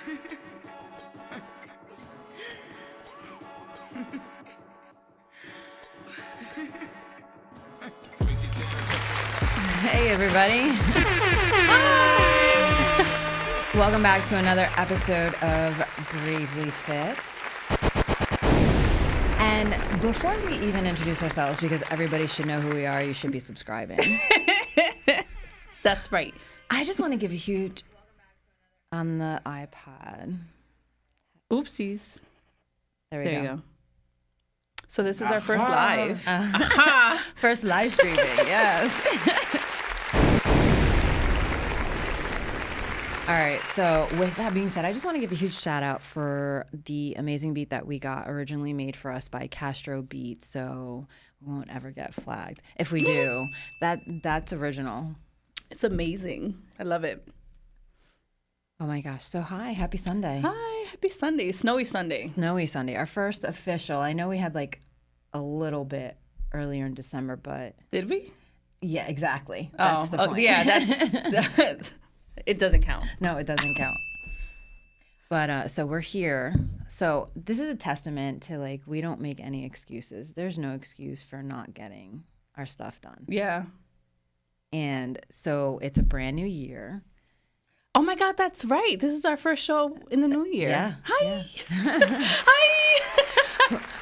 Hey, everybody. Hi. Welcome back to another episode of Bravely Fit. And before we even introduce ourselves, because everybody should know who we are, you should be subscribing. That's right. I just want to give a huge on the iPad. Oopsies. There we go. So this is our first live. First live streaming, yes. All right, so with that being said, I just want to give a huge shout out for the amazing beat that we got originally made for us by Castro Beat, so we won't ever get flagged. If we do, that's original. It's amazing. I love it. Oh my gosh, so hi, happy Sunday. Hi, happy Sunday. Snowy Sunday. Snowy Sunday, our first official. I know we had like a little bit earlier in December, but... Did we? Yeah, exactly. That's the point. Yeah, that's... It doesn't count. No, it doesn't count. But so we're here. So this is a testament to like, we don't make any excuses. There's no excuse for not getting our stuff done. Yeah. And so it's a brand new year. Oh my God, that's right. This is our first show in the new year. Yeah. Hi. Yeah. Hi.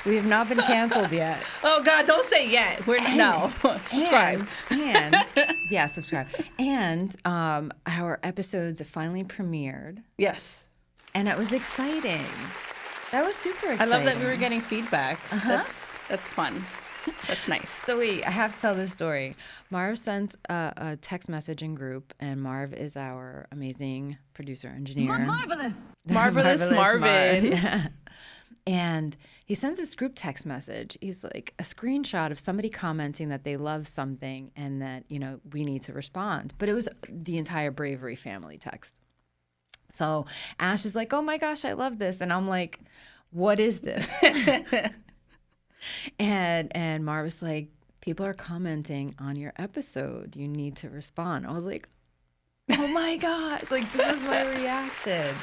We have not been canceled yet. Oh God, don't say yet. No. Subscribe. And yeah, subscribe. And our episodes have finally premiered. Yes. And it was exciting. That was super exciting. I love that we were getting feedback. That's fun. That's nice. So wait, I have to tell this story. Marv sent a text message in group, and Marv is our amazing producer engineer. Marvelous Marvin. Yeah. And he sends this group text message. He's like a screenshot of somebody commenting that they love something and that, you know, we need to respond. But it was the entire Bravery family text. So Ash is like, oh my gosh, I love this. And I'm like, what is this? And Marv was like, people are commenting on your episode. You need to respond. I was like, oh my God. Like, this is my reaction.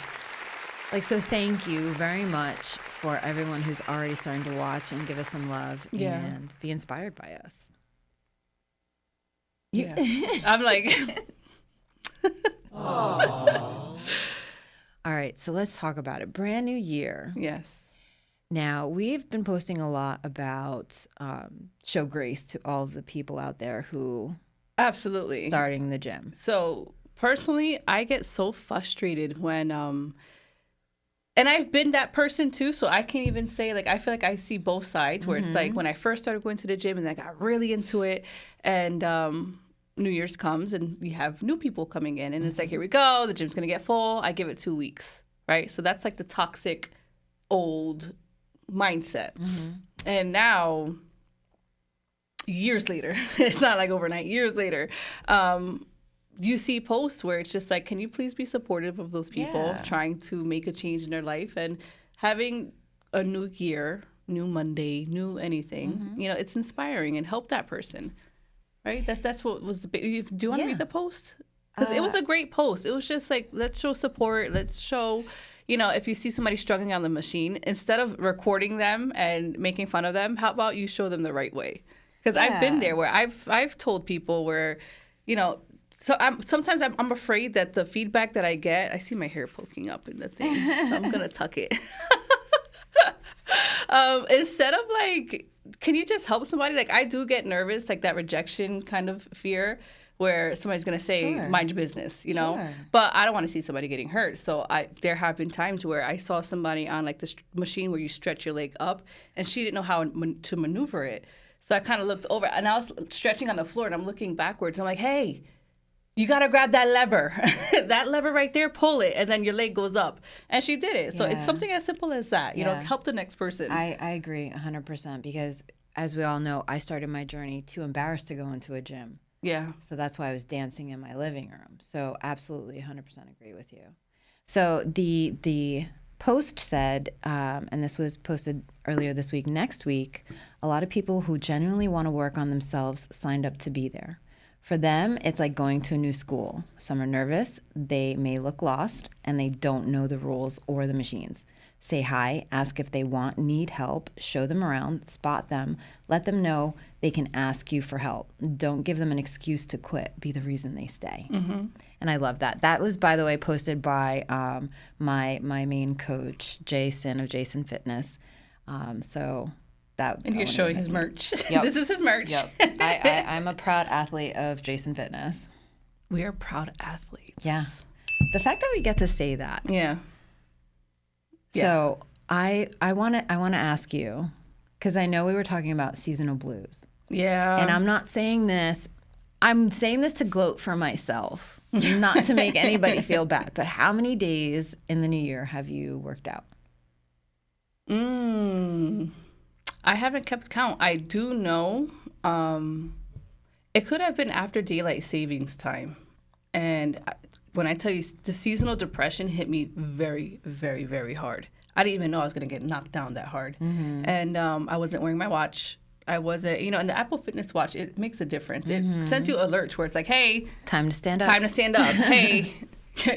Like, so thank you very much for everyone who's already starting to watch and give us some love and be inspired by us. Yeah. I'm like... All right, so let's talk about it. Brand new year. Yes. Now, we've been posting a lot about show grace to all of the people out there who Absolutely starting the gym. So personally, I get so frustrated when and I've been that person too, so I can't even say, like, I feel like I see both sides where it's like when I first started going to the gym and I got really into it, and New Year's comes and we have new people coming in and it's like, here we go, the gym's gonna get full. I give it 2 weeks, right? So that's like the toxic old mindset. And now, years later, it's not like overnight, years later, you see posts where it's just like, can you please be supportive of those people trying to make a change in their life and having a new year, new Monday, new anything, you know, it's inspiring, and help that person, right? That's what was the big, do you want to read the post? Because it was a great post. It was just like, let's show support, let's show, you know, if you see somebody struggling on the machine, instead of recording them and making fun of them, how about you show them the right way? Because I've been there where I've told people where, you know, so sometimes I'm afraid that the feedback that I get, I see my hair poking up in the thing, so I'm gonna tuck it. Instead of like, can you just help somebody? Like, I do get nervous, like that rejection kind of fear, where somebody's gonna say, mind your business, you know? But I don't want to see somebody getting hurt. So there have been times where I saw somebody on like this machine where you stretch your leg up, and she didn't know how to maneuver it. So I kind of looked over, and I was stretching on the floor, and I'm looking backwards. I'm like, hey, you got to grab that lever. That lever right there, pull it, and then your leg goes up. And she did it. So it's something as simple as that. You know, help the next person. I agree 100% because, as we all know, I started my journey too embarrassed to go into a gym. Yeah. So that's why I was dancing in my living room. So absolutely 100% agree with you. So the post said, and this was posted earlier this week, next week, a lot of people who genuinely want to work on themselves signed up to be there. For them, it's like going to a new school. Some are nervous, they may look lost, and they don't know the rules or the machines. Say hi, ask if they need help, show them around, spot them, let them know they can ask you for help. Don't give them an excuse to quit. Be the reason they stay. Mm-hmm. And I love that. That was, by the way, posted by my main coach, Jason of Jason Fitness. So that. And you're showing his merch. Yep. This is his merch. Yep. I'm a proud athlete of Jason Fitness. We are proud athletes. Yeah. The fact that we get to say that. Yeah. So I want to ask you, because I know we were talking about seasonal blues. Yeah. And I'm not saying this. I'm saying this to gloat for myself, not to make anybody feel bad. But how many days in the new year have you worked out? I haven't kept count. I do know it could have been after daylight savings time. And when I tell you, the seasonal depression hit me very, very, very hard. I didn't even know I was going to get knocked down that hard. Mm-hmm. And I wasn't wearing my watch. I wasn't, and the Apple Fitness watch, it makes a difference. It sends you alerts where it's like, hey. Time to stand up. Time to stand up. Hey,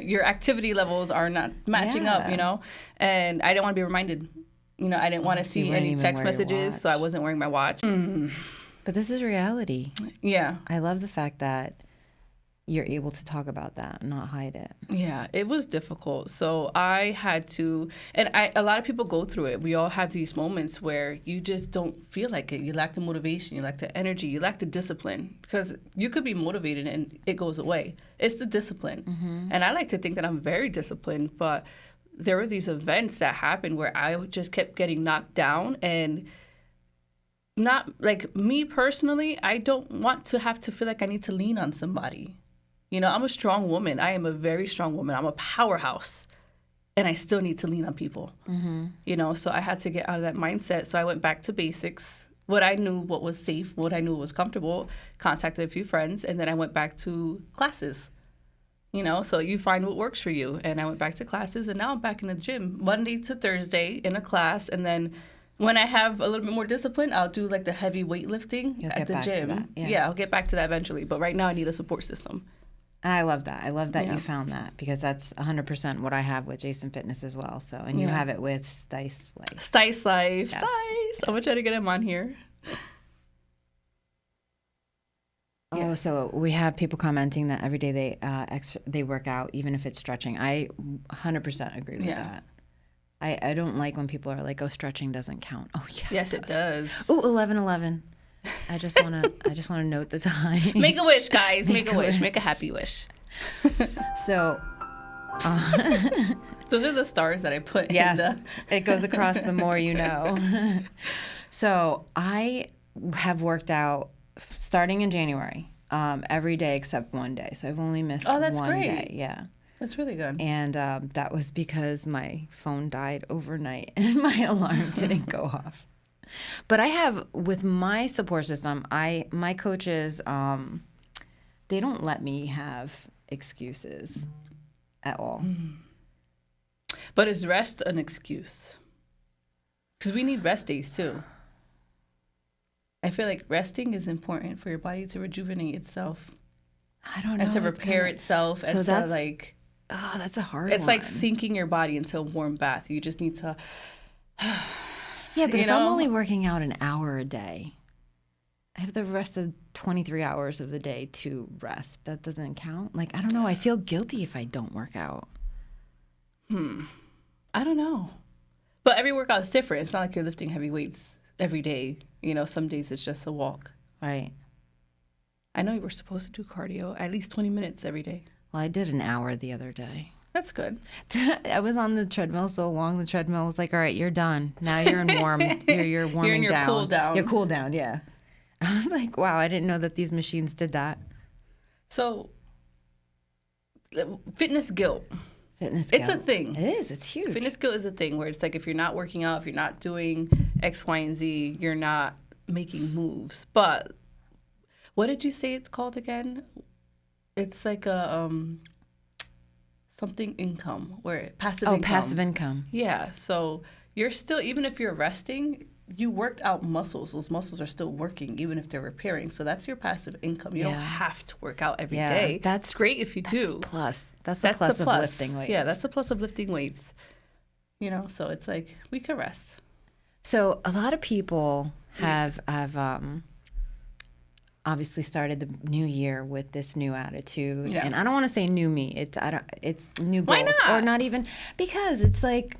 your activity levels are not matching up, And I didn't want to be reminded. I didn't want to see any text messages, so I wasn't wearing my watch. Mm. But this is reality. Yeah. I love the fact that you're able to talk about that and not hide it. Yeah, it was difficult. So I had to, and a lot of people go through it. We all have these moments where you just don't feel like it. You lack the motivation, you lack the energy, you lack the discipline, because you could be motivated and it goes away. It's the discipline. Mm-hmm. And I like to think that I'm very disciplined, but there were these events that happened where I just kept getting knocked down, and not like me personally, I don't want to have to feel like I need to lean on somebody. I'm a strong woman. I am a very strong woman. I'm a powerhouse, and I still need to lean on people. Mm-hmm. So I had to get out of that mindset. So I went back to basics. What I knew, what was safe, what I knew was comfortable, contacted a few friends, and then I went back to classes. So you find what works for you. And I went back to classes, and now I'm back in the gym Monday to Thursday in a class. And then when I have a little bit more discipline, I'll do like the heavy weightlifting at the gym. Yeah, I'll get back to that eventually. But right now I need a support system. And I love that. I love that you found that, because that's 100% what I have with Jason Fitness as well. So, and you have it with Stice Life. Stice Life. Yes. Stice. I'm going to try to get him on here. Oh, so we have people commenting that every day they work out, even if it's stretching. I 100% agree with that. I don't like when people are like, "Oh, stretching doesn't count." Oh, yeah. Yes, it does. Oh, 11:11. I just want to note the time. Make a wish, guys. Make a wish. Make a happy wish. So, those are the stars that I put. Yes, it goes across the more you know. So I have worked out starting in January, every day except one day. So I've only missed one day. Yeah. That's really good. And that was because my phone died overnight and my alarm didn't go off. But I have, with my support system, my coaches, they don't let me have excuses at all. But is rest an excuse? Because we need rest days too. I feel like resting is important for your body to rejuvenate itself. I don't know. And to repair itself. So and that's to like... Oh, that's a hard one. It's like sinking your body into a warm bath. You just need to... Yeah, but if I'm only working out an hour a day, I have the rest of 23 hours of the day to rest. That doesn't count? Like, I don't know. I feel guilty if I don't work out. I don't know. But every workout is different. It's not like you're lifting heavy weights every day. Some days it's just a walk. Right. I know you were supposed to do cardio at least 20 minutes every day. Well, I did an hour the other day. That's good. I was on the treadmill so long. The treadmill was like, "All right, you're done. Now you're in warm. You're warming you're in your down. Cool down. Your cool down." Yeah. I was like, "Wow, I didn't know that these machines did that." So, fitness guilt. Fitness guilt. It's a thing. It is. It's huge. Fitness guilt is a thing where it's like if you're not working out, if you're not doing X, Y, and Z, you're not making moves. But what did you say it's called again? It's like a something income, where passive income. Oh, passive income. Yeah. So you're still, even if you're resting, you worked out muscles. Those muscles are still working, even if they're repairing. So that's your passive income. You don't have to work out every day. That's great if you do. Plus. That's the plus of lifting weights. Yeah, that's the plus of lifting weights. You know, so it's like we can rest. So a lot of people have obviously started the new year with this new attitude, and I don't want to say new me. It's new goals. Why not? Or not even, because it's like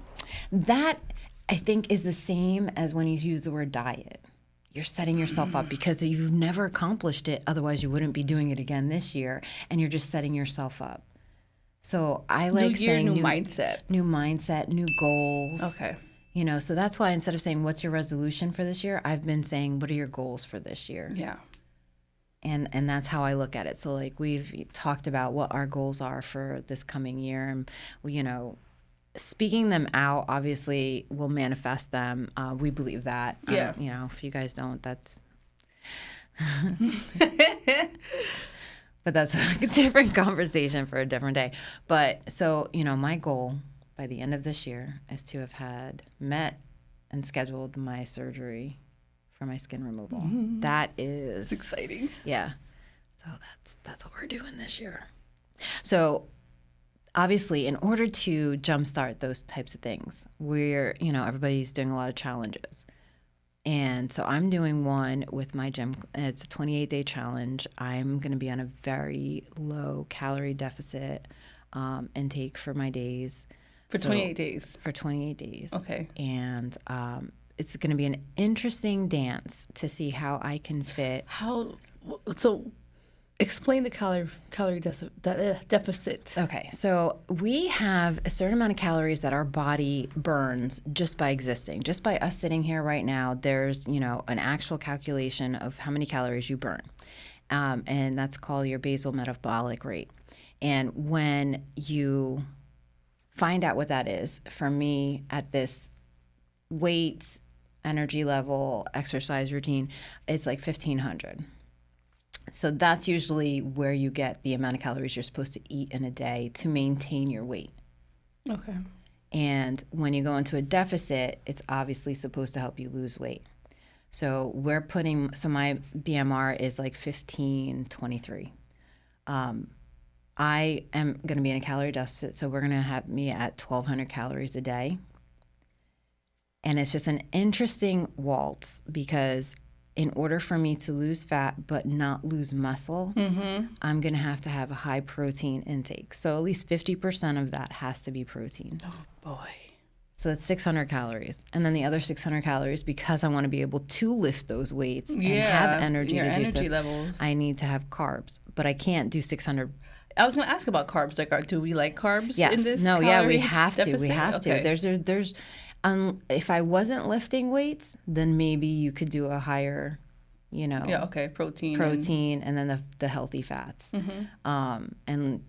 that. I think is the same as when you use the word diet. You're setting yourself up because you've never accomplished it. Otherwise, you wouldn't be doing it again this year, and you're just setting yourself up. So I like saying new mindset, new goals. Okay. You know, so that's why instead of saying what's your resolution for this year, I've been saying what are your goals for this year. Yeah. And that's how I look at it. So like we've talked about what our goals are for this coming year, and you know, speaking them out obviously will manifest them. We believe that. Yeah. You know, if you guys don't, that's. But that's a different conversation for a different day. But so you know, my goal by the end of this year is to have had met and scheduled my surgery for my skin removal. Mm-hmm. That is it's exciting. Yeah. So that's what we're doing this year. So obviously, in order to jumpstart those types of things, everybody's doing a lot of challenges. And so I'm doing one with my gym. It's a 28-day challenge. I'm going to be on a very low calorie deficit intake for my days. For 28 days? For 28 days. Okay. And it's going to be an interesting dance to see how I can fit. So explain the calorie deficit. Okay, so we have a certain amount of calories that our body burns just by existing. Just by us sitting here right now, there's, an actual calculation of how many calories you burn. And that's called your basal metabolic rate. And when you find out what that is, for me, at this weight, energy level, exercise routine, it's like 1,500. So that's usually where you get the amount of calories you're supposed to eat in a day to maintain your weight. Okay. And when you go into a deficit, it's obviously supposed to help you lose weight. So my BMR is like 1523. I am going to be in a calorie deficit, so we're going to have me at 1,200 calories a day. And it's just an interesting waltz because in order for me to lose fat but not lose muscle, I'm going to have a high protein intake. So at least 50% of that has to be protein. Oh, boy. So it's 600 calories. And then the other 600 calories, because I want to be able to lift those weights and have energy to do so, levels. I need to have carbs. But I can't do 600. I was going to ask about carbs. Like, do we like carbs yes. in this No, yeah, we have deficit? to. We have to. There's if I wasn't lifting weights, then maybe you could do a higher, protein and then the healthy fats, and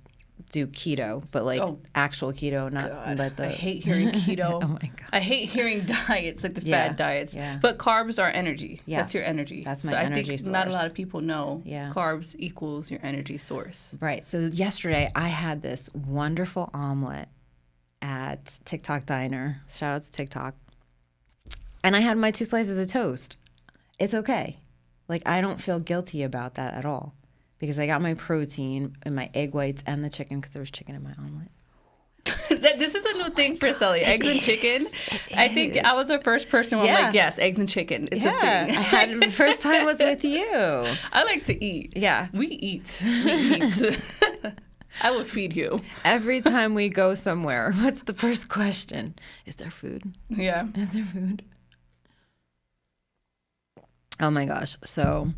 do keto, but actual keto, not I hate hearing keto. Oh my god, I hate hearing diets like the fad diets. Yeah. But carbs are energy. Yes. That's your energy. That's my energy I think source. Not a lot of people know carbs equals your energy source. Right. So yesterday I had this wonderful omelet at TikTok Diner. Shout out to TikTok. And I had my 2 slices of toast. It's okay. Like, I don't feel guilty about that at all because I got my protein and my egg whites and the chicken because there was chicken in my omelet. This is a new thing for Sully. Eggs and chicken. I think I was the first person where I'm like, yes, eggs and chicken. It's a thing. The first time was with you. I like to eat. Yeah. We eat. I would feed you. Every time we go somewhere, what's the first question? Is there food? Yeah. Is there food? Oh my gosh. So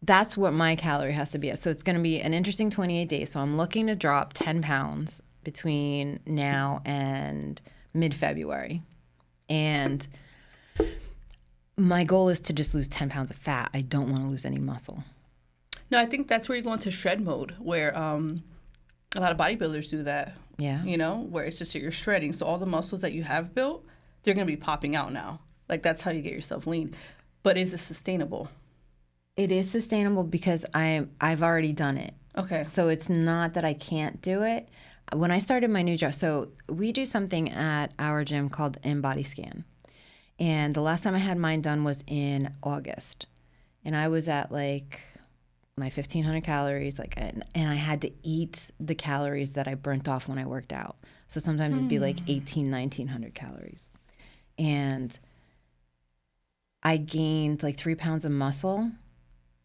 that's what my calorie has to be at. So it's going to be an interesting 28 days. So I'm looking to drop 10 pounds between now and mid-February. And my goal is to just lose 10 pounds of fat. I don't want to lose any muscle. No, I think that's where you go into shred mode, where a lot of bodybuilders do that. Yeah. Where it's just you're shredding. So all the muscles that you have built, they're going to be popping out now. Like, that's how you get yourself lean. But is it sustainable? It is sustainable because I've already done it. Okay. So it's not that I can't do it. When I started my new job, so we do something at our gym called InBody Scan. And the last time I had mine done was in August. And I was at like my 1,500 calories, like, and I had to eat the calories that I burnt off when I worked out. So sometimes it'd be like 1,900 calories. And I gained like 3 pounds of muscle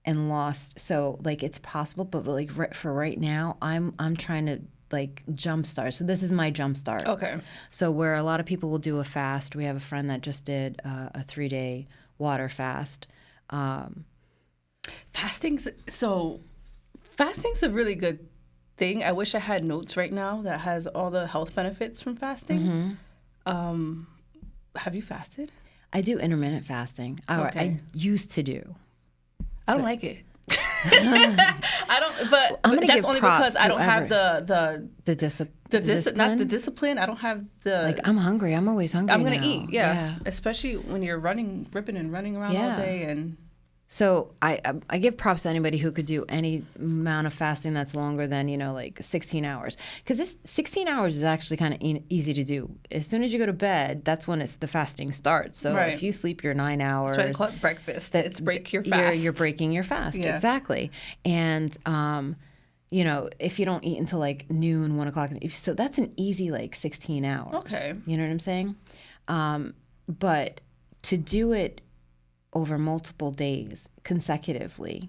and lost. So like it's possible, but like for right now, I'm trying to like jumpstart. So this is my jumpstart. Okay. So where a lot of people will do a fast, we have a friend that just did a 3-day water fast. Fasting's a really good thing. I wish I had notes right now that has all the health benefits from fasting. Have you fasted? I do intermittent fasting. Okay. I used to do. I don't like it. I don't, but I'm gonna that's give only props because I to don't have the discipline. not the discipline. I don't have the Like I'm hungry. I'm always hungry. I'm gonna now. eat. Yeah. Especially when you're ripping and running around all day and. So I give props to anybody who could do any amount of fasting that's longer than, like 16 hours. Because this 16 hours is actually kind of easy to do. As soon as you go to bed, that's when the fasting starts. So if you sleep your 9 hours. That's why they call it breakfast. It's break your fast. You're breaking your fast. Yeah. Exactly. And, if you don't eat until like noon, 1 o'clock, so that's an easy like 16 hours. Okay. You know what I'm saying? But to do it over multiple days consecutively,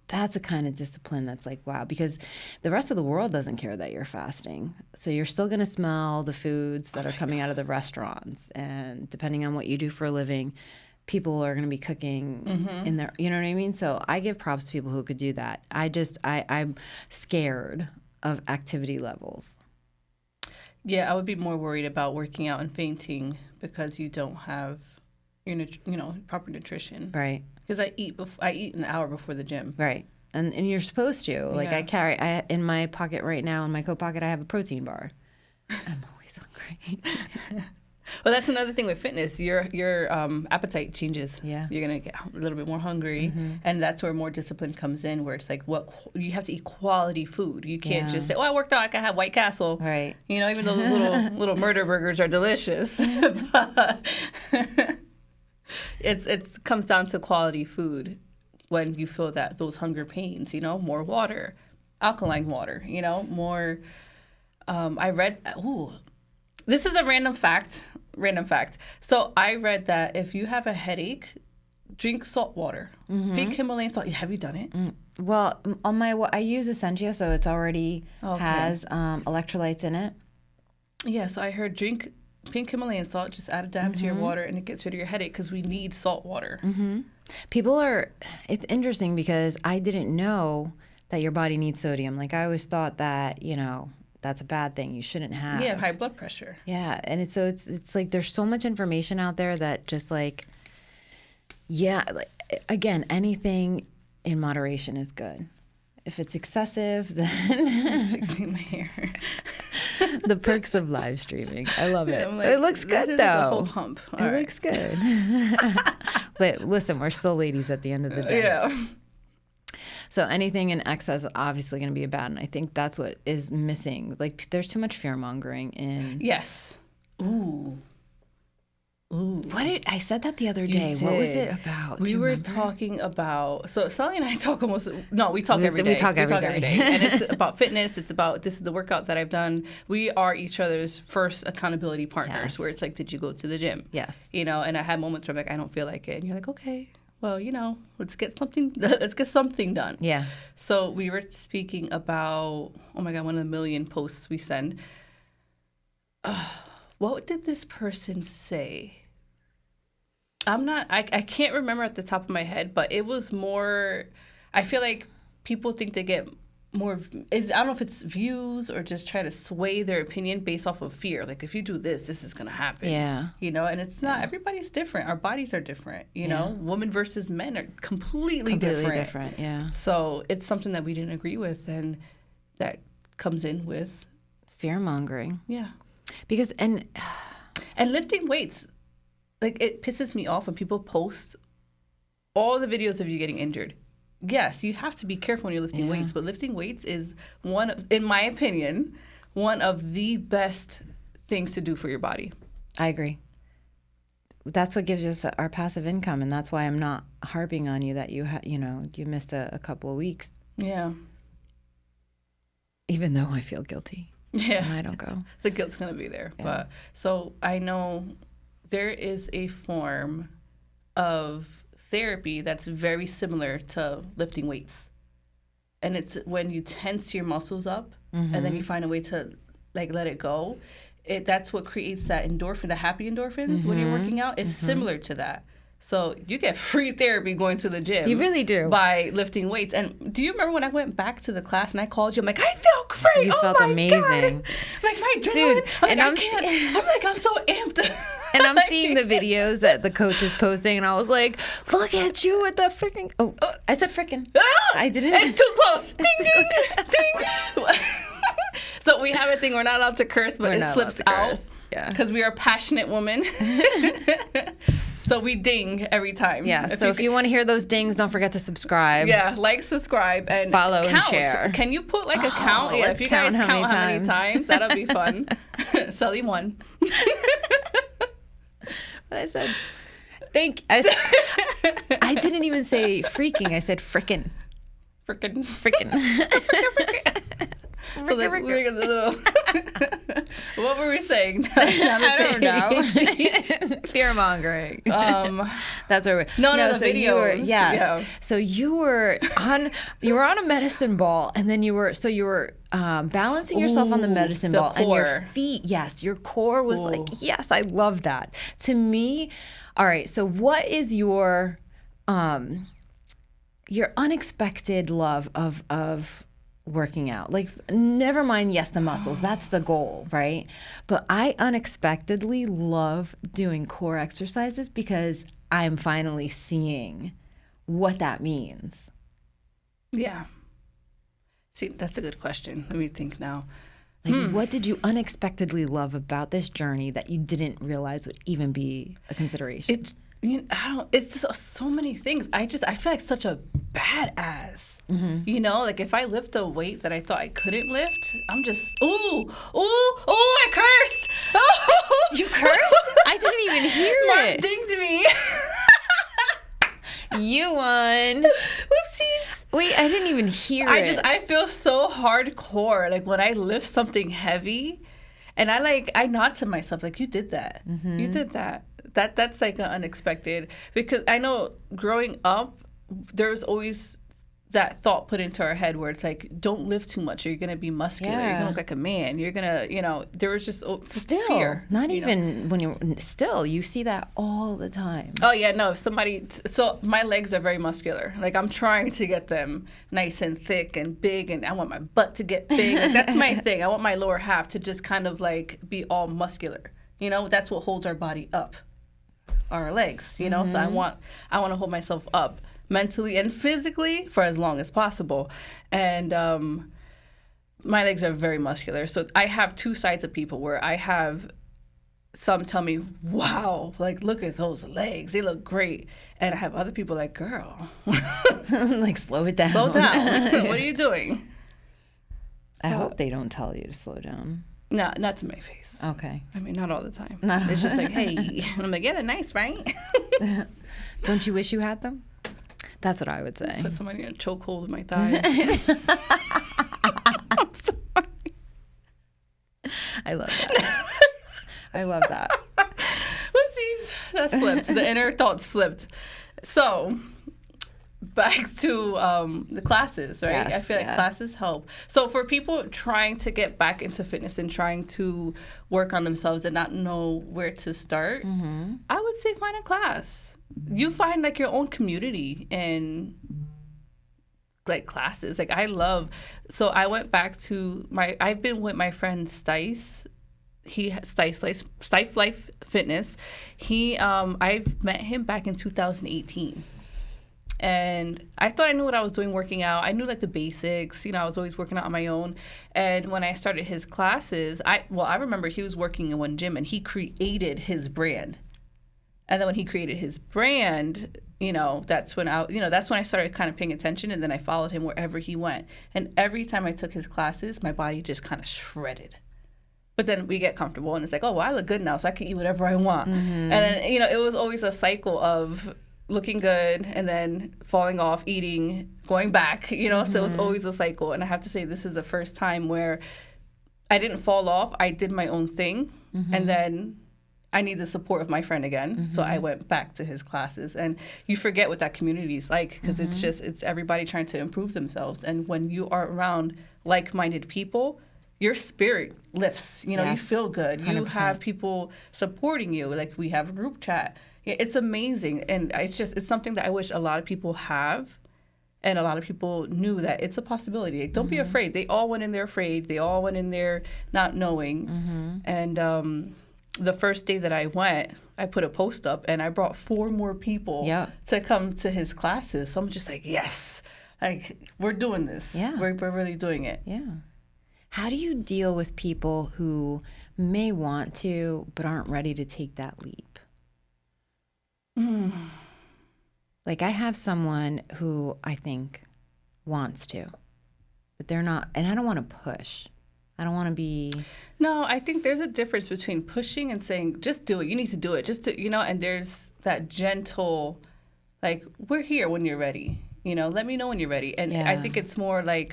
that's a kind of discipline that's like, wow, because the rest of the world doesn't care that you're fasting. So you're still going to smell the foods that are coming out of the restaurants. And depending on what you do for a living, people are going to be cooking in there. You know what I mean? So I give props to people who could do that. I'm scared of activity levels. Yeah, I would be more worried about working out and fainting because you don't have proper nutrition. Right. Because I eat an hour before the gym. Right. And you're supposed to. Like I in my pocket right now, in my coat pocket, I have a protein bar. I'm always hungry. Well, that's another thing with fitness. Your appetite changes. Yeah. You're going to get a little bit more hungry. And that's where more discipline comes in, where it's like, you have to eat quality food. You can't just say, I worked out, I can have White Castle. Right. Even though those little murder burgers are delicious. But it comes down to quality food when you feel those hunger pains, more water, alkaline water, more. I read, this is a random fact. So I read that if you have a headache, drink salt water. Big Himalayan salt. Have you done it? Well, I use Essentia, so it's already has electrolytes in it. Yeah, so I heard drink pink Himalayan salt, just add a dab to your water and it gets rid of your headache because we need salt water. It's interesting because I didn't know that your body needs sodium. Like I always thought that, that's a bad thing. You shouldn't have. Yeah, high blood pressure. Yeah. And it's like there's so much information out there that just like, again, anything in moderation is good. If it's excessive, then fixing my hair. The perks of live streaming. I love it. Like, it looks good though. The whole hump. It looks good. But listen, we're still ladies at the end of the day. Yeah. So anything in excess is obviously going to be bad, and I think that's what is missing. Like there's too much fear mongering in. Yes. Ooh. I said that the other day. What was it about? We were talking about, so Sully and I talk every day. We talk every day. And it's about fitness. It's about, this is the workout that I've done. We are each other's first accountability partners, where it's like, did you go to the gym? Yes. And I had moments where I'm like, I don't feel like it. And you're like, okay, well, let's get something done. Yeah. So we were speaking about, oh my God, one of the million posts we send. What did this person say? I can't remember at the top of my head, but it was more, I feel like people think they get more, I don't know if it's views or just try to sway their opinion based off of fear. Like, if you do this is going to happen. Yeah. And it's not, everybody's different. Our bodies are different, Women versus men are completely different. Yeah. So it's something that we didn't agree with, and that comes in with fear mongering. Yeah. Because, and lifting weights, like, it pisses me off when people post all the videos of you getting injured. Yes, you have to be careful when you're lifting weights, but lifting weights is in my opinion, one of the best things to do for your body. I agree. that's what gives us our passive income, and that's why I'm not harping on you that you missed a couple of weeks. Yeah. Even though I feel guilty. Yeah. And I don't go. The guilt's going to be there. Yeah. But so I know there is a form of therapy that's very similar to lifting weights. And it's when you tense your muscles up and then you find a way to like let it go. That's what creates that endorphin, the happy endorphins when you're working out. It's similar to that. So you get free therapy going to the gym. You really do. By lifting weights. And do you remember when I went back to the class and I called you? I'm like, I felt great. You felt amazing. God. Like my adrenaline. Dude, I'm so amped. And I'm seeing the videos that the coach is posting, and I was like, look at you with the freaking... Oh, I said freaking. I didn't. It's too close. Ding, ding, ding. So we have a thing. We're not allowed to curse, but it slips out. Yeah. Because we are passionate women. So we ding every time. Yeah. So if you want to hear those dings, don't forget to subscribe. Yeah. Like, subscribe, and follow count. And share. Can you put like a count? Yeah. If you guys count how many times, that'll be fun. Sully won. But I said, I didn't even say freaking. I said frickin'. Frickin'. So like, we're a little. What were we saying? I don't know. Fear mongering. That's where we're. No, so videos. You were, So you were on a medicine ball, and then you were balancing yourself on the medicine ball, core. And your feet. Yes, your core was like, yes, I love that. To me, all right. So what is your unexpected love of working out? Like, never mind, yes, the muscles, that's the goal, right? But I unexpectedly love doing core exercises because I'm finally seeing what that means. Yeah. See, that's a good question. Let me think now. Like, what did you unexpectedly love about this journey that you didn't realize would even be a consideration? It's so many things. I feel like such a badass. You know, like if I lift a weight that I thought I couldn't lift, I'm just, I cursed. You cursed? I didn't even hear it. Mom dinged me. You won. Whoopsies. Wait, I didn't even hear it. I feel so hardcore. Like when I lift something heavy and I nod to myself, like, you did that. You did that. That's like an unexpected, because I know growing up, there's always that thought put into our head where it's like, don't lift too much or you're going to be muscular. You're going to look like a man. You're going to, there was just fear. Not even when you see that all the time. Oh yeah, no, so my legs are very muscular. Like I'm trying to get them nice and thick and big, and I want my butt to get big. Like, that's my thing. I want my lower half to just kind of like be all muscular. You know, that's what holds our body up. Our legs, so I want to hold myself up mentally and physically for as long as possible. And my legs are very muscular. So I have two sides of people where I have some tell me, wow, like, look at those legs. They look great. And I have other people like, girl. Like, slow it down. Slow down. What are you doing? I hope they don't tell you to slow down. No, not to my face. Okay. I mean, not all the time. It's just like, hey. And I'm like, yeah, they're nice, right? Don't you wish you had them? That's what I would say. Put somebody in a chokehold with my thighs. I'm sorry. I love that. I love that. Whoopsies. That slipped. The inner thought slipped. So, back to the classes, right? Yes, I feel like classes help. So for people trying to get back into fitness and trying to work on themselves and not know where to start, I would say find a class. You find like your own community in like classes. Like so I went back to I've been with my friend Stice. He Stife Life Fitness. I've met him back in 2018. And I thought I knew what I was doing working out. I knew like the basics, I was always working out on my own. And when I started his classes, I remember he was working in one gym and he created his brand. And then when he created his brand, that's when I started kind of paying attention, and then I followed him wherever he went. And every time I took his classes, my body just kind of shredded. But then we get comfortable and it's like, oh, well, I look good now, so I can eat whatever I want. And then, you know, it was always a cycle of looking good and then falling off, eating, going back, you know, so it was always a cycle. And I have to say, this is the first time where I didn't fall off. I did my own thing. And then I need the support of my friend again. So I went back to his classes. And you forget what that community is like, because it's everybody trying to improve themselves. And when you are around like-minded people, your spirit lifts, you know, you feel good. 100%. You have people supporting you. Like, we have a group chat. It's amazing. And it's something that I wish a lot of people have. And a lot of people knew that it's a possibility. Like, don't be afraid. They all went in there afraid. They all went in there not knowing. And the first day that I went, I put a post up and I brought 4 more people to come to his classes. So I'm just like, yes, like, we're doing this. We're really doing it. How do you deal with people who may want to but aren't ready to take that leap? Like, I have someone who I think wants to, but they're not, and I don't want to push. I don't want to be... No, I think there's a difference between pushing and saying, just do it. You need to do it. Just to, you know, and there's that gentle, like, we're here when you're ready. You know, let me know when you're ready. And I think it's more like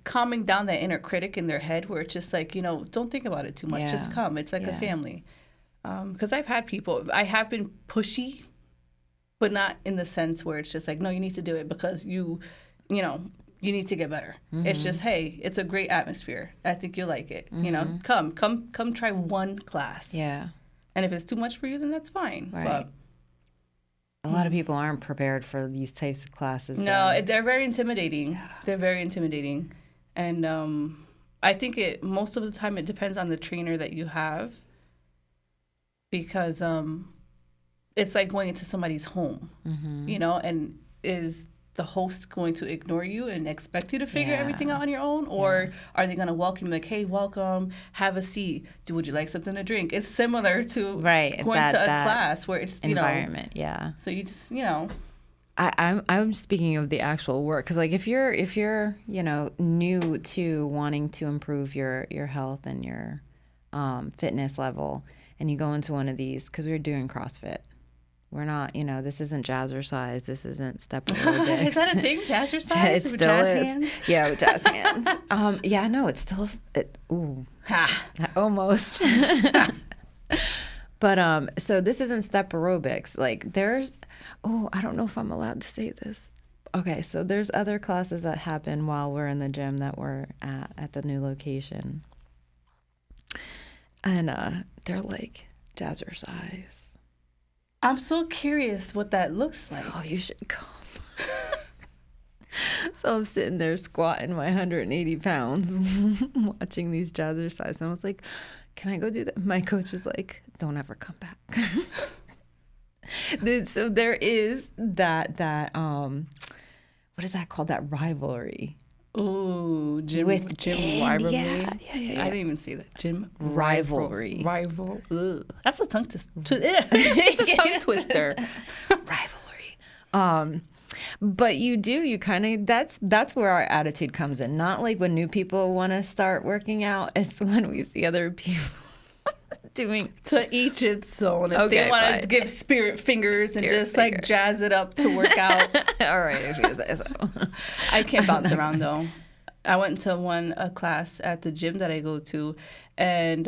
calming down that inner critic in their head, where it's just like, you know, don't think about it too much. Just come. It's like a family. Because I've had people, I have been pushy, but not in the sense where it's just like, no, you need to do it because you know, you need to get better. It's just, hey, it's a great atmosphere. I think you'll like it. You know, come try one class. And if it's too much for you, then that's fine. But a lot of people aren't prepared for these types of classes. No, they're very intimidating. They're very intimidating. And I think most of the time it depends on the trainer that you have, because it's like going into somebody's home, you know, and is the host going to ignore you and expect you to figure everything out on your own? Or are they going to welcome you, like, hey, welcome, have a seat. Would you like something to drink? It's similar to going to a class where it's, you know. Environment, So you just, you know. I'm speaking of the actual work, because, like, if you're you know, new to wanting to improve your health and your fitness level, and you go into one of these, because we're doing CrossFit. We're not, you know, this isn't jazzercise. This isn't step aerobics. Is that a thing, jazzercise? It still jazz is. Hands? Yeah, with jazz hands. Yeah, no, it's still, almost. But so this isn't step aerobics. Like, there's, I don't know if I'm allowed to say this. Okay, so there's other classes that happen while we're in the gym that we're at the new location. And they're like jazzercise. I'm so curious what that looks like. Oh, you should come. So I'm sitting there squatting my 180 pounds watching these jazzercise. And I was like, can I go do that? My coach was like, don't ever come back. Dude, so there is that what is that called? That rivalry. Ooh, gym rivalry. Yeah. I didn't even see that. Gym rivalry. That's a tongue twister. It's a tongue twister. Rivalry. But you kind of, that's where our attitude comes in. Not like when new people want to start working out. It's when we see other people doing. To each its own. If they want to give spirit fingers and just like jazz it up to work out. All right, if you say so. I can't bounce around though. I went to a class at the gym that I go to, and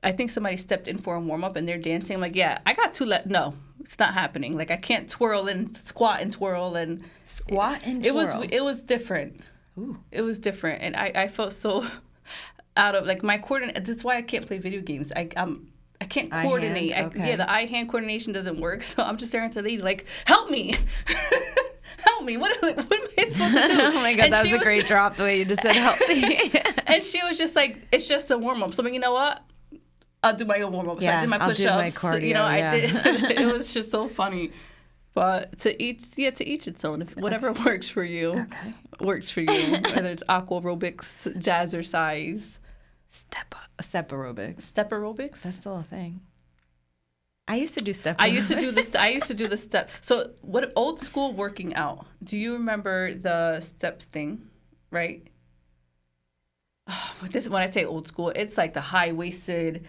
I think somebody stepped in for a warm up and they're dancing. I'm like, yeah, I got 2 left. No, it's not happening. Like, I can't twirl and squat and twirl and It was different. Ooh. It was different, and I felt so out of, like, my coordinate. That's why I can't play video games. I can't coordinate. The eye-hand coordination doesn't work. So I'm just staring at the lady like, help me. Help me. What am I supposed to do? Oh my God, that was a great drop, the way you just said help me. And she was just like, it's just a warm-up. So I'm like, you know what? I'll do my own warm-up. So I did my push-ups. I'll do my cardio, you know, I did. It was just so funny. But to each its own. If whatever works for you, works for you. Whether it's aqua aerobics, jazzercise. Step aerobics. Step aerobics? That's still a thing. I used to do step aerobics. I used to do the step. So what old school working out? Do you remember the steps thing, right? But this, when I say old school, it's like the high-waisted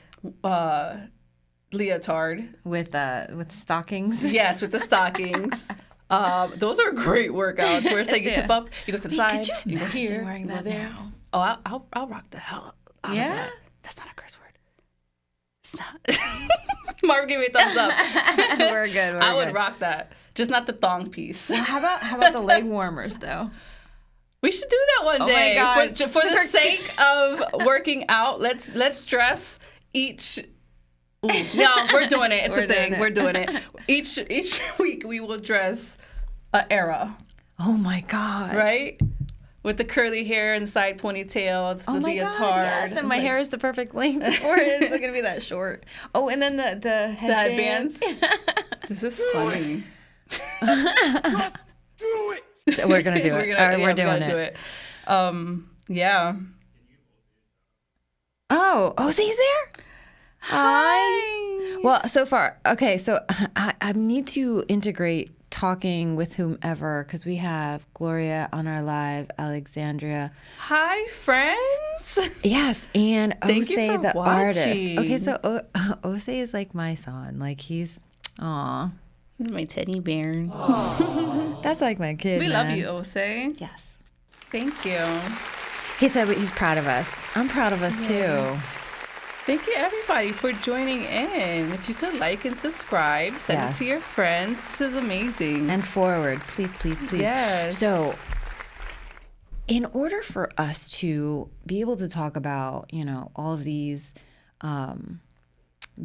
leotard. With stockings. Yes, with the stockings. Those are great workouts where it's like you step up, you go to the side, you go here, wearing you go that there. now? Oh, I'll rock the hell out of that. That's not a curse word. It's not. Marv gave me a thumbs up. We're good. I would rock that. Just not the thong piece. Well, how about the leg warmers though? We should do that one day. My God. For the sake of working out, let's dress each. Ooh, no, we're doing it. It's a thing. We're doing it. Each week we will dress an era. Oh my God. Right? With the curly hair and side ponytail, the leotard. God, yes. And my hair is the perfect length. Before it's going to be that short. Oh, and then the headbands. This is funny. Just do it. We're going to do it. All right, we're doing it. Yeah. Oh, so he's there? Hi. Well, so far, okay, so I need to integrate talking with whomever because we have Gloria on our live, Alexandria. Hi, friends. Yes, and Thank Ose you for the artist. watching. Okay, so Ose is like my son. Like he's, aw. My teddy bear. That's like my kid. We man. love you, Ose. Yes. Thank you. He said he's proud of us. I'm proud of us too. Thank you, everybody, for joining in. If you could like and subscribe, send it to your friends. This is amazing. And forward, please, please, please. Yes. So, in order for us to be able to talk about, all of these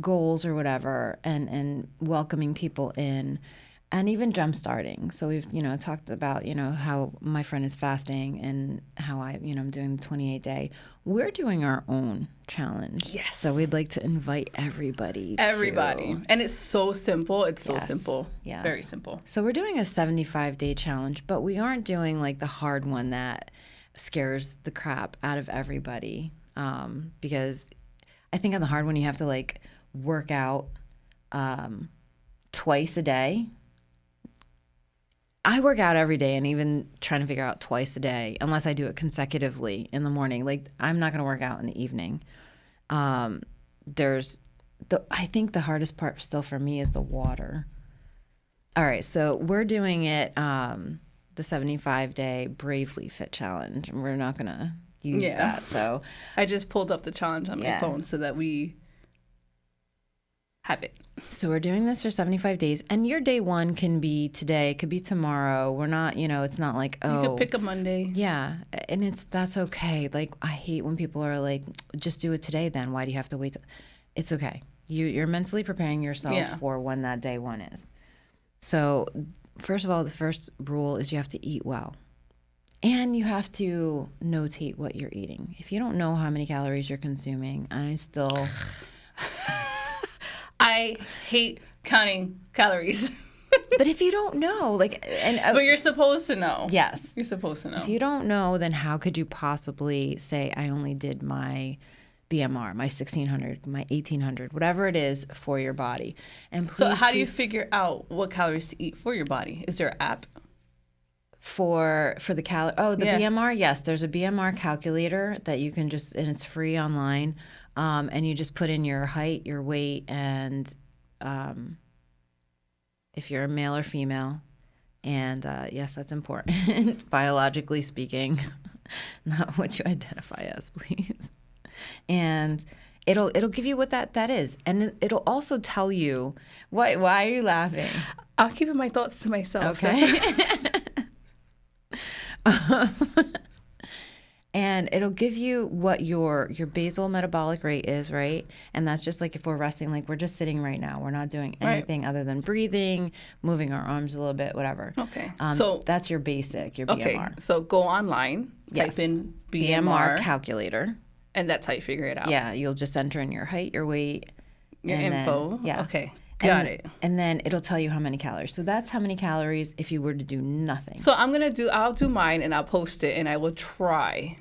goals or whatever, and welcoming people in, and even jump starting. So we've, talked about, how my friend is fasting and how I'm doing the 28-day. We're doing our own challenge. Yes. So we'd like to invite everybody. And it's so simple. It's so simple. Yes. Very simple. So we're doing a 75-day challenge, but we aren't doing like the hard one that scares the crap out of everybody. Because I think on the hard one, you have to like work out twice a day. I work out every day, and even trying to figure out twice a day, unless I do it consecutively in the morning. Like I'm not going to work out in the evening. I think the hardest part still for me is the water. All right, so we're doing it the 75-day Bravely Fit challenge, and we're not going to use that. So I just pulled up the challenge on my phone so that we have it. So we're doing this for 75 days, and your day one can be today, could be tomorrow. We're not, it's not like, oh. You could pick a Monday. Yeah, and that's okay. Like, I hate when people are like, just do it today then. Why do you have to wait? It's okay. You're mentally preparing yourself for when that day one is. So first of all, the first rule is you have to eat well. And you have to notate what you're eating. If you don't know how many calories you're consuming, I hate counting calories. But if you don't know, but you're supposed to know. Yes. You're supposed to know. If you don't know, then how could you possibly say, I only did my BMR, my 1600, my 1800, whatever it is for your body. And please, so how do you figure out what calories to eat for your body? Is there an app? For the BMR? Yes, there's a BMR calculator that you can and it's free online. And you just put in your height, your weight, and if you're a male or female. And yes, that's important, biologically speaking, not what you identify as, please. And it'll give you what that is, and it'll also tell you why are you laughing? I'll keep my thoughts to myself. Okay. And it'll give you what your basal metabolic rate is, right? And that's just like if we're resting, like we're just sitting right now. We're not doing anything other than breathing, moving our arms a little bit, whatever. Okay. So that's your basic, your BMR. Okay. So go online, type in BMR calculator. And that's how you figure it out. Yeah, you'll just enter in your height, your weight. Your info. Then, Okay. Got it. And then it'll tell you how many calories. So that's how many calories if you were to do nothing. So I'll do mine and I'll post it and I will try.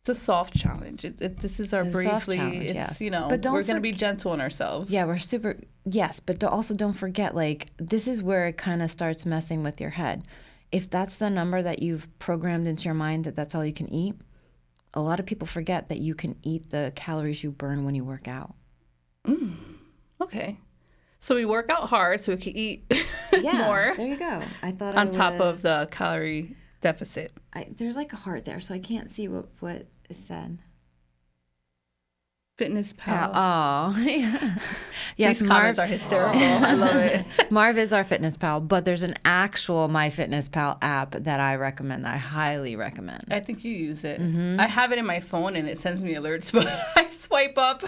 It's a soft challenge. This is our Bravely. Challenge, yes. But we're going to be gentle on ourselves. Yeah, but also don't forget, like, this is where it kind of starts messing with your head. If that's the number that you've programmed into your mind that's all you can eat, a lot of people forget that you can eat the calories you burn when you work out. Okay. So we work out hard so we can eat more. There you go. I thought on top of the calorie deficit. There's like a heart there, so I can't see what is said. Fitness Pal. Oh, yeah. Yes, These comments are hysterical. I love it. Marv is our Fitness Pal, but there's an actual MyFitnessPal app that I recommend. That I highly recommend. I think you use it. I have it in my phone and it sends me alerts, but I swipe up.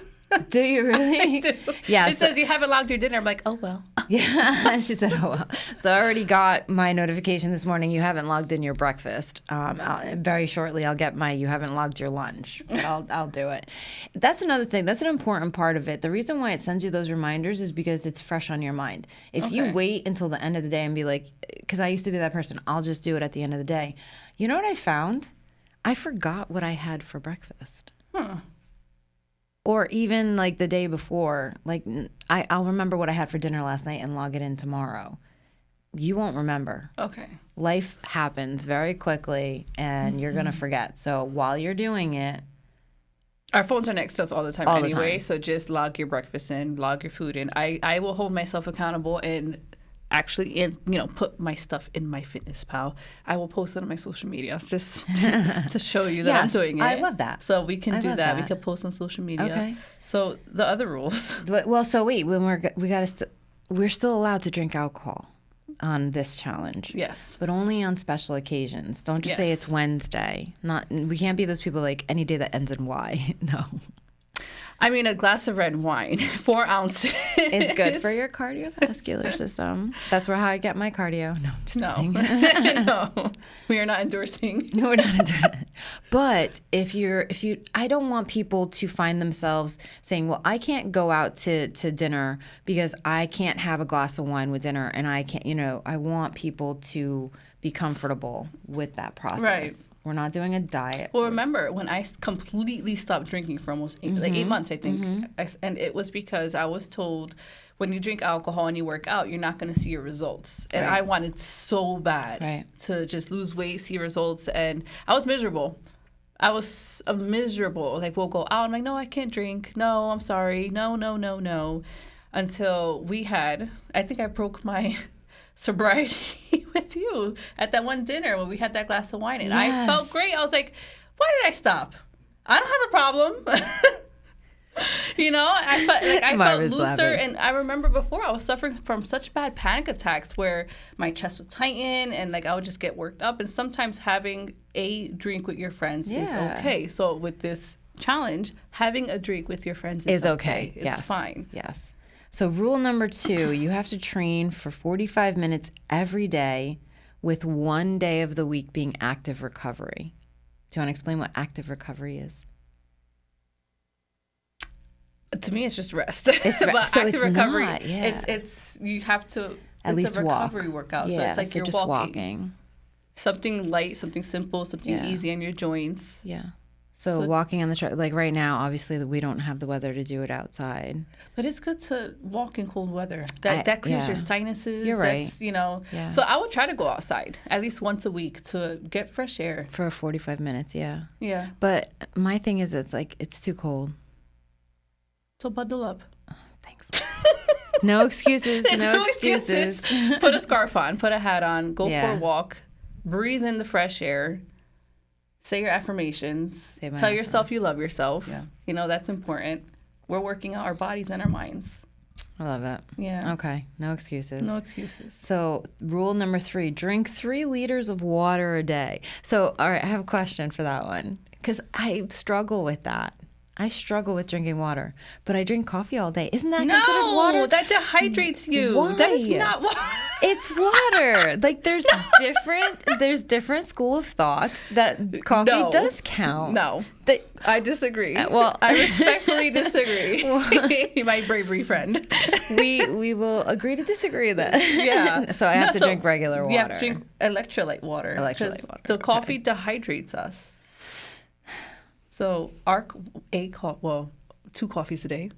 Do you really? I do. Yeah. It says you haven't logged your dinner. I'm like, oh well. Yeah. She said, oh well. So I already got my notification this morning. You haven't logged in your breakfast. Very shortly, I'll get my you haven't logged your lunch. But I'll do it. That's another thing. That's an important part of it. The reason why it sends you those reminders is because it's fresh on your mind. If you wait until the end of the day and be like, because I used to be that person, I'll just do it at the end of the day. You know what I found? I forgot what I had for breakfast. Or even like the day before, like I'll remember what I had for dinner last night and log it in tomorrow. You won't remember. Okay. Life happens very quickly and you're going to forget. So while you're doing it. Our phones are next to us all the time all anyway. The time. So just log your breakfast in, log your food in. I will hold myself accountable and actually put my stuff in my Fitness Pal. I will post it on my social media just to show you that I'm doing it. I love that. So we can do that. We can post on social media. Okay. So the other rules. Well, so wait, when we're still allowed to drink alcohol on this challenge. Yes. But only on special occasions. Don't just say it's Wednesday. We can't be those people like any day that ends in Y. No. I mean, a glass of red wine, 4 ounces. It's good for your cardiovascular system. That's how I get my cardio. No, I'm just kidding. No, we are not endorsing. No, we're not endorsing. But I don't want people to find themselves saying, well, I can't go out to dinner because I can't have a glass of wine with dinner, and I can't, I want people to be comfortable with that process. Right. We're not doing a diet. Well, remember when I completely stopped drinking for almost 8 months, I think, and it was because I was told when you drink alcohol and you work out, you're not going to see your results. And I wanted so bad to just lose weight, see results, and I was miserable. I was miserable. Like, we'll go out. I'm like, no, I can't drink. No, I'm sorry. No. Until I think I broke my sobriety with you at that one dinner when we had that glass of wine. And I felt great. I was like, why did I stop? I don't have a problem. I felt looser. Laughing. And I remember before I was suffering from such bad panic attacks where my chest would tighten and I would just get worked up. And sometimes having a drink with your friends is okay. So with this challenge, having a drink with your friends is okay. It's fine. Yes. So rule number 2, you have to train for 45 minutes every day with 1 day of the week being active recovery. Do you want to explain what active recovery is? To me, it's just rest. It's but so active it's recovery, not, yeah. it's you have to at least a walk. recovery workout. Yeah, so it's like so you're just walking. Something light, something simple, something easy on your joints. Yeah. So walking on the trail, like right now, obviously we don't have the weather to do it outside. But it's good to walk in cold weather. That clears your sinuses. You're right. Yeah. So I would try to go outside at least once a week to get fresh air. For 45 minutes, yeah. Yeah. But my thing is it's too cold. So bundle up. Oh, thanks. No excuses. No excuses. Put a scarf on, put a hat on, go for a walk, breathe in the fresh air. Say your affirmations. Tell yourself you love yourself. Yeah. That's important. We're working out our bodies and our minds. I love it. Yeah. Okay. No excuses. No excuses. So rule number 3, drink 3 liters of water a day. So, all right, I have a question for that one because I struggle with that. I struggle with drinking water, but I drink coffee all day. Isn't that considered water? No, that dehydrates you. Why? That is not water. It's water. There's different school of thoughts that coffee does count. No, I disagree. Well, I respectfully disagree. My bravery friend. We will agree to disagree then. Yeah. So I have to drink regular water. You have to drink electrolyte water. The coffee dehydrates us. So two coffees a day.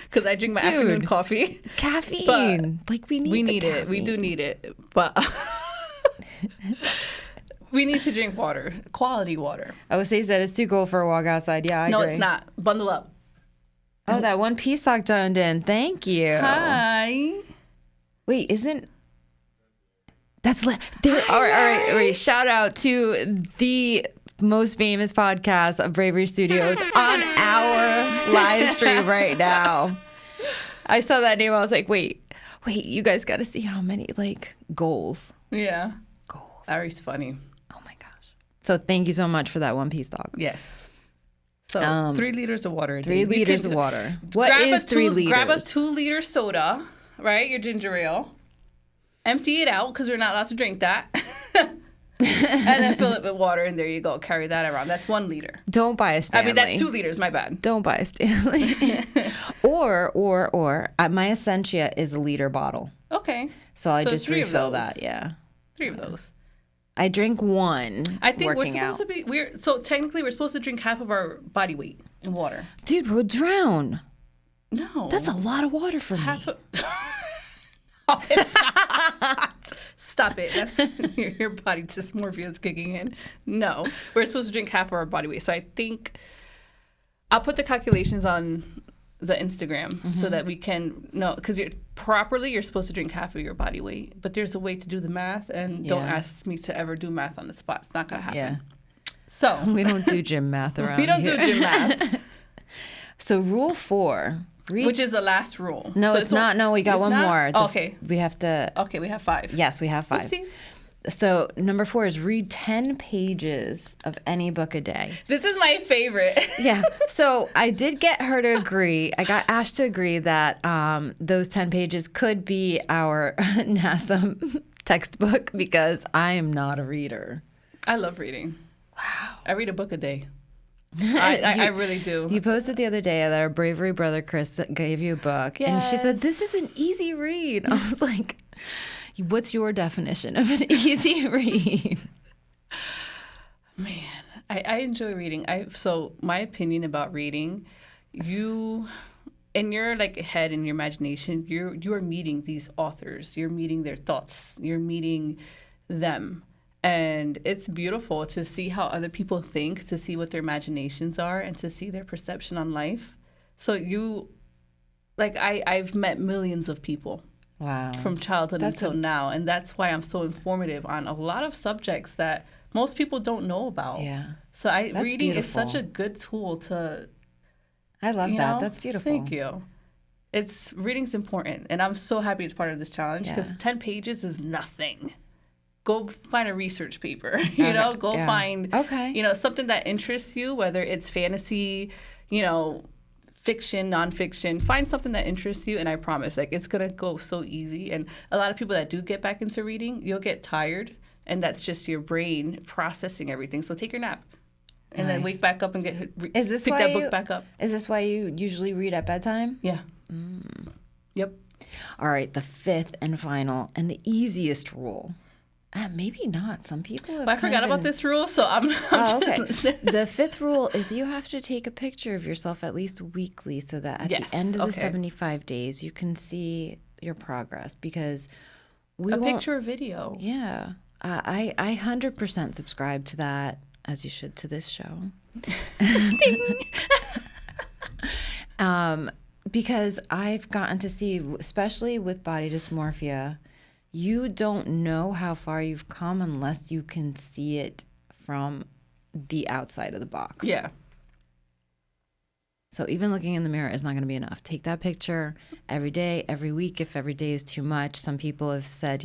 Because I drink my afternoon coffee. Caffeine. We need it. We do need it. But We need to drink water, quality water. Osei said it's too cold for a walk outside. Yeah, I No, agree. it's not. Bundle up. Oh, that one piece sock joined in. Thank you. Hi. Wait, isn't that's there? All right. Wait, shout out to the most famous podcast of Bravery Studios on our live stream right now. I saw that name. I was like, wait, you guys got to see how many goals. Yeah. Goals. Larry's funny. Oh my gosh. So thank you so much for that one piece dog. Yes. So 3 liters of water a day. 3 liters of water. What is 3 liters? Grab a 2-liter soda, right? Your ginger ale. Empty it out because we're not allowed to drink that. And then fill it with water, and there you go. Carry that around. That's 1 liter. Don't buy a Stanley. I mean, that's 2 liters. My bad. Don't buy a Stanley. or my Essentia is a liter bottle. Okay. So I just 3 of refill those. that. Yeah. 3 of those. I drink 1. I think we're working supposed out. to be. So technically, we're supposed to drink half of our body weight in water. Dude, we'll drown. No. That's a lot of water for me. No, it's not. Stop it. That's your body dysmorphia is kicking in. No, we're supposed to drink half of our body weight. So I think I'll put the calculations on the Instagram so that we can know, because you're supposed to drink half of your body weight, but there's a way to do the math, and don't ask me to ever do math on the spot. It's not gonna happen. Yeah. So We don't do gym math around we don't here. do gym math, So rule 4. which is the last rule. No, So it's not. No, we got one more. Okay. We have to. Okay, we have 5. Yes, we have 5. Oopsies. So number 4 is read 10 pages of any book a day. This is my favorite. Yeah. So I did get her to agree. I got Ash to agree that those 10 pages could be our NASA textbook because I am not a reader. I love reading. Wow. I read a book a day. I really do. You posted the other day that our Bravery brother Chris gave you a book, and she said, "This is an easy read." I was like, "What's your definition of an easy read?" Man, I enjoy reading. So my opinion about reading, you in your head and your imagination, you are meeting these authors. You're meeting their thoughts. You're meeting them. And it's beautiful to see how other people think, to see what their imaginations are, and to see their perception on life. So I've met millions of people. Wow. From childhood until now. And that's why I'm so informative on a lot of subjects that most people don't know about. Yeah. So That's reading is beautiful. such a good tool to, I love you that. know? That's beautiful. Thank you. Reading's important. And I'm so happy it's part of this challenge because Yeah. 10 pages is nothing. Go find a research paper, go yeah. find, Okay. something that interests you, whether it's fantasy, fiction, nonfiction. Find something that interests you, and I promise, it's gonna go so easy. And a lot of people that do get back into reading, you'll get tired, and that's just your brain processing everything. So take your nap, and then wake back up and pick that book back up. Is this why you usually read at bedtime? Yeah. Yep. All right, the 5th and final and the easiest rule. Maybe not. Some people have But I forgot about this rule, so I'm okay. just The 5th rule is you have to take a picture of yourself at least weekly so that at the end of the 75 days you can see your progress, because we won't, picture or video. Yeah. I 100% subscribe to that, as you should to this show. Because I've gotten to see, especially with body dysmorphia, you don't know how far you've come unless you can see it from the outside of the box. Yeah. So even looking in the mirror is not going to be enough. Take that picture every day, every week. If every day is too much, some people have said,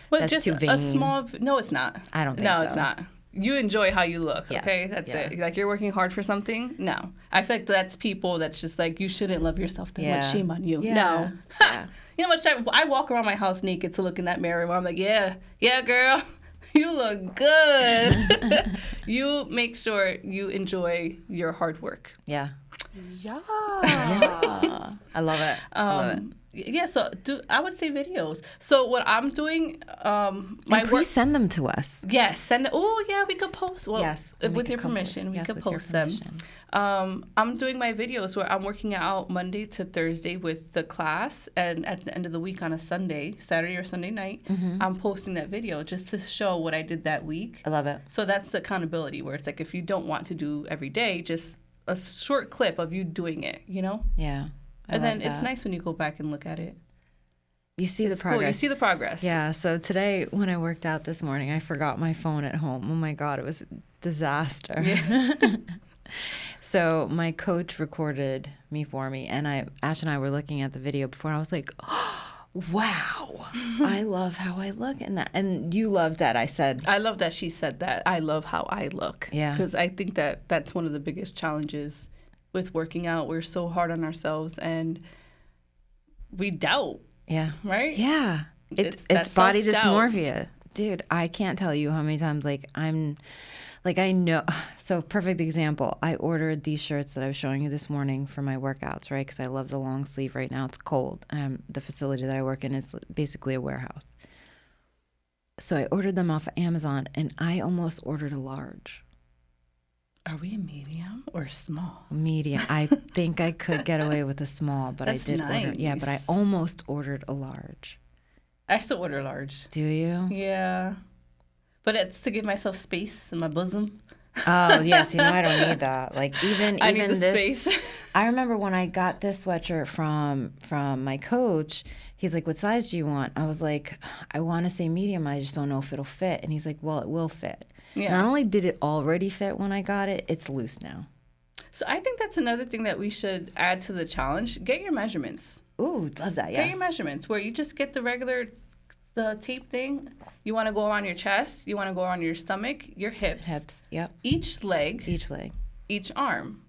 that's just too vain. No, it's not. I don't think so. No, it's not. You enjoy how you look, Yes. okay? That's it. You're working hard for something? No. I feel like that's people that's just you shouldn't love yourself that much. Shame on you. Yeah. No. Yeah. You know how much time I walk around my house naked to look in that mirror where I'm like, yeah, girl, you look good. You make sure you enjoy your hard work. Yeah. Yeah. I love it. I love it. Yeah, so I would say videos. So what I'm doing, And please send them to us. Yes, send it. Oh, yeah, we could post. Well, Yes, with your permission, we could post them. I'm doing my videos where I'm working out Monday to Thursday with the class, and at the end of the week on a Sunday, Saturday or Sunday night, I'm posting that video just to show what I did that week. I love it. So that's the accountability, where it's like if you don't want to do every day, just a short clip of you doing it, you know? Yeah. And then it's nice when you go back and look at it. You see the progress. Cool. You see the progress. Yeah. So today when I worked out this morning, I forgot my phone at home. Oh my God, it was a disaster. Yeah. So my coach recorded me for me, and Ash and I were looking at the video before, and I was like, oh, wow, I love how I look in that. And you loved that I said. I love that she said that. I love how I look. Yeah. Because I think that's one of the biggest challenges with working out. We're so hard on ourselves, and we doubt. Yeah. Right? Yeah. It's body dysmorphia. Dude, I can't tell you how many times I know. So perfect example. I ordered these shirts that I was showing you this morning for my workouts, right? Because I love the long sleeve right now. It's cold. The facility that I work in is basically a warehouse. So I ordered them off of Amazon, and I almost ordered a large. Are we a medium or small? Medium. I think I could get away with a small, but That's I did nice. order. Yeah, but I almost ordered a large. I still order large. Do you? Yeah. But it's to give myself space in my bosom. Oh, yes. I don't need that. Like even I need the this. Space. I remember when I got this sweatshirt from my coach, he's like, what size do you want? I was like, I want to say medium. I just don't know if it'll fit. And he's like, well, it will fit. Yeah. Not only did it already fit when I got it, it's loose now. So I think that's another thing that we should add to the challenge. Get your measurements. Ooh, love that, yes. Get your measurements, where you just get the tape thing. You want to go around your chest. You want to go around your stomach, your hips. Hips, yep. Each leg. Each arm.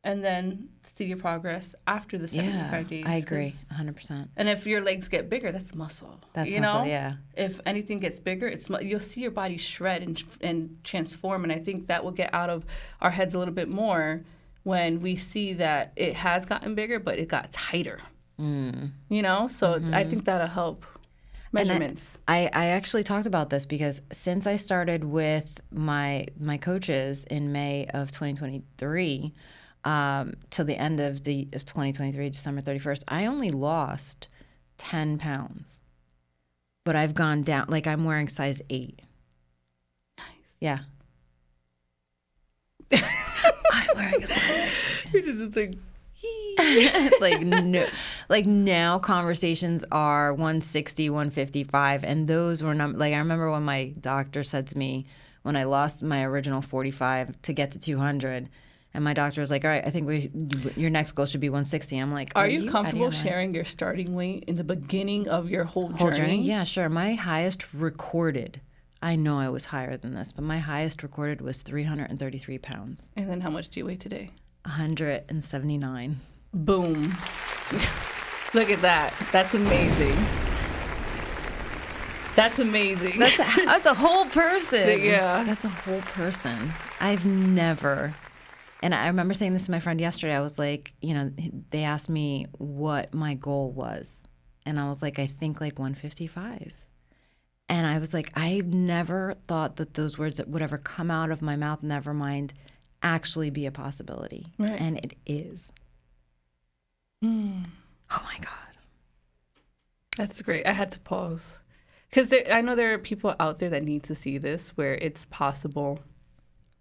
And then see your progress after the 75 days. I agree, 100%. And if your legs get bigger, that's muscle. That's muscle, yeah. If anything gets bigger, you'll see your body shred and transform. And I think that will get out of our heads a little bit more when we see that it has gotten bigger, but it got tighter. So I think that'll help. Measurements. I actually talked about this because since I started with my coaches in May of 2023 till the end of 2023, December 31st, I only lost 10 pounds. But I've gone down, like I'm wearing size 8. Nice. Yeah. I'm wearing a size 8. You're just like... like now conversations are 160, 155, and those were I remember when my doctor said to me when I lost my original 45 to get to 200, and my doctor was like, all right, I think your next goal should be 160. I'm like, are you comfortable sharing your starting weight in the beginning of your whole journey? Yeah, sure. My highest recorded, I know I was higher than this, but my highest recorded was 333 pounds. And then how much do you weigh today? 179. Boom. Look at that. That's amazing. That's amazing. That's a whole person. Yeah. That's a whole person. I've never, and I remember saying this to my friend yesterday. I was like, they asked me what my goal was. And I was like, I think like 155. And I was like, I never thought that those words that would ever come out of my mouth, never mind, actually be a possibility. Right. And it is. Oh my God. That's great. I had to pause. Because I know there are people out there that need to see this where it's possible.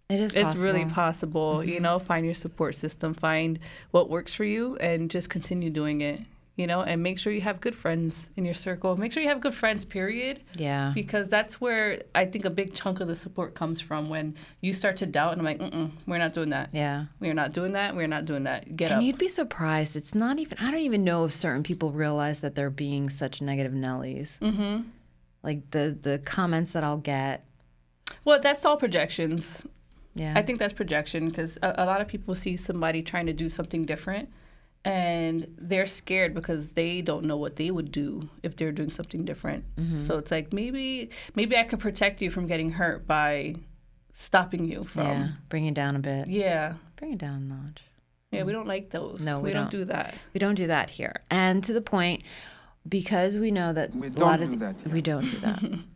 It is possible. It's really possible. Mm-hmm. Find your support system, find what works for you, and just continue doing it. And make sure you have good friends in your circle. Make sure you have good friends, period. Yeah. Because that's where I think a big chunk of the support comes from, when you start to doubt and I'm like, we're not doing that. Yeah. We're not doing that. We're not doing that. Get up. And you'd be surprised. It's not even, I don't even know if certain people realize that they're being such negative Nellies. Mm-hmm. Like the comments that I'll get. Well, that's all projections. Yeah. I think that's projection, because a lot of people see somebody trying to do something different, and they're scared because they don't know what they would do if they're doing something different. Mm-hmm. So it's like, maybe I can protect you from getting hurt by stopping you from. Yeah, bring it down a bit. Yeah. Bring it down a notch. Yeah, we don't like those. No, we don't do that. We don't do that here. And to the point, because we know that We a don't lot do of that here. we don't do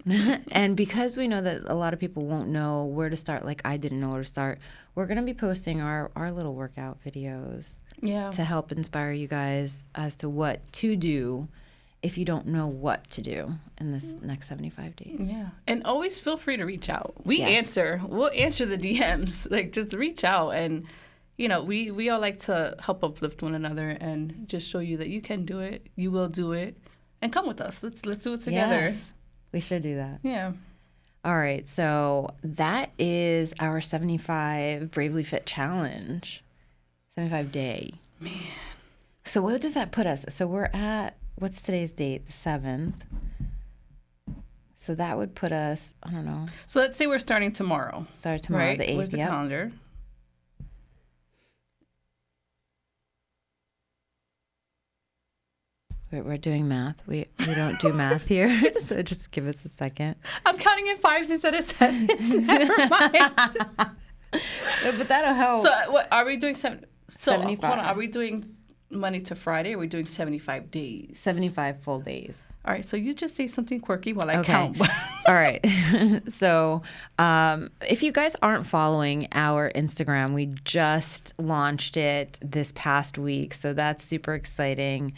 that. And because we know that a lot of people won't know where to start, like I didn't know where to start, we're going to be posting our little workout videos Yeah. to help inspire you guys as to what to do if you don't know what to do in this next 75 days. Yeah. And always feel free to reach out. We Yes. answer. We'll answer the DMs. Like, just reach out. And, you know, we all like to help uplift one another and just show you that you can do it. You will do it. And come with us. Let's do it together. Yes, we should do that. Yeah. All right, so that is our 75 Bravely Fit challenge, 75 day. Man. So what does that put us? So we're at, what's today's date? The 7th. So that would put us, I don't know, So let's say we're starting tomorrow. start tomorrow, Right? the 8th. Where's the Yep. calendar? We're doing math. We don't do math here, so just give us a second. I'm counting in 5s instead of 7s. Never mind. But that'll help. So what are we doing? 75. Hold on. Are we doing Monday to Friday? Or are we doing 75 days? 75 full days. All right. So you just say something quirky while I Okay. count. All right. So if you guys aren't following our Instagram, we just launched it this past week. So that's super exciting.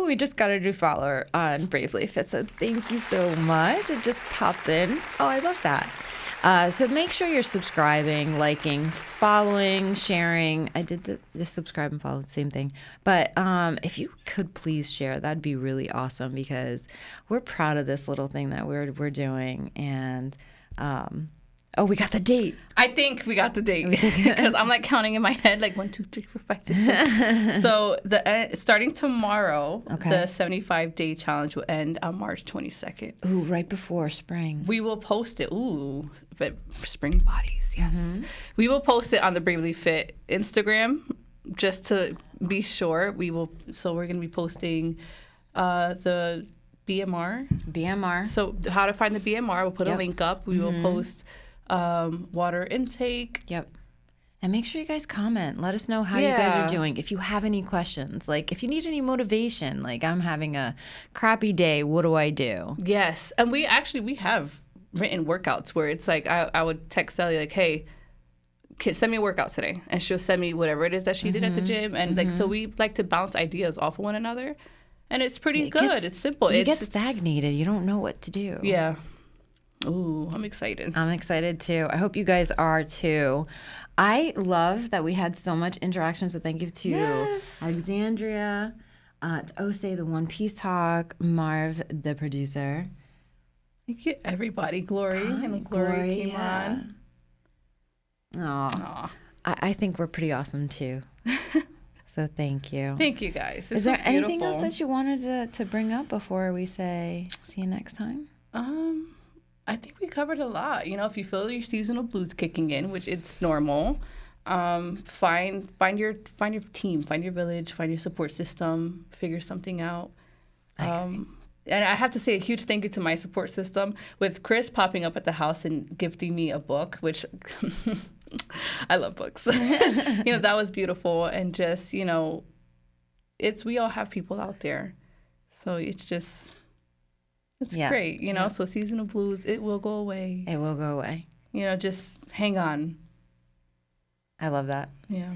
We just got a new follower on Bravely Fit. So thank you so much. It just popped in. Oh, I love that. So make sure you're subscribing, liking, following, sharing. I did the subscribe and follow, same thing. But if you could please share, that'd be really awesome because we're proud of this little thing that we're doing. And we got the date. I think we got the date because I'm like counting in my head like 1, 2, 3, 4, 5, 6, 7. So starting tomorrow, Okay. the 75-day challenge will end on March 22nd. Ooh, right before spring. We will post it. Ooh, but spring bodies, yes. We will post it on the Bravely Fit Instagram just to be sure. So we're going to be posting the BMR. BMR. So how to find the BMR, we'll put a Yep. link up. We will post water intake. Yep. And make sure you guys comment. Let us know how you guys Yeah. are doing. If you have any questions, like if you need any motivation, like I'm having a crappy day, what do I do? Yes. And we have written workouts where it's like I would text Sully like, hey, send me a workout today. And she'll send me whatever it is that she did at the gym. And like, so we like to bounce ideas off of one another. And it's pretty good. It's simple. You It's get stagnated. You don't know what to do. Yeah. Ooh, I'm excited. I'm excited too. I hope you guys are too. I love that we had so much interaction. So thank you to Yes. Alexandria, to Ose, the One Piece Talk, Marv, the producer. Thank you, everybody. Glory. And Glory came on. Oh, Aw. I think we're pretty awesome too. So thank you. Thank you, guys. This Is there was anything else beautiful. that you wanted to bring up before we say see you next time? I think we covered a lot. You know, if you feel your seasonal blues kicking in, which it's normal, find your team, find your village, find your support system, figure something out. And I have to say a huge thank you to my support system with Chris popping up at the house and gifting me a book, which I love books. You know, that was beautiful. And just, you know, we all have people out there. So it's great, you know. So seasonal blues, it will go away. It will go away. You know, just hang on. I love that. Yeah.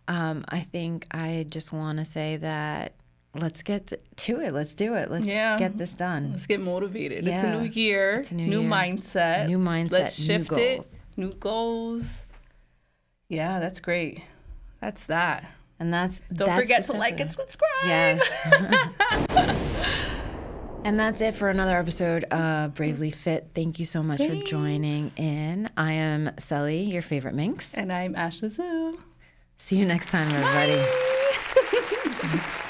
I think I just want to say that let's get to it. Let's do it. Let's get this done. Let's get motivated. It's Yeah. a new year. It's a new new year. mindset. New mindset, Let's new shift it. goals. New goals. Yeah, that's great. That's that. And that's Don't forget to like and subscribe. Yes. And that's it for another episode of Bravely Fit. Thank you so much for joining in. I am Sully, your favorite minx. And I'm Ashley Zoo. See you next time, everybody. Bye.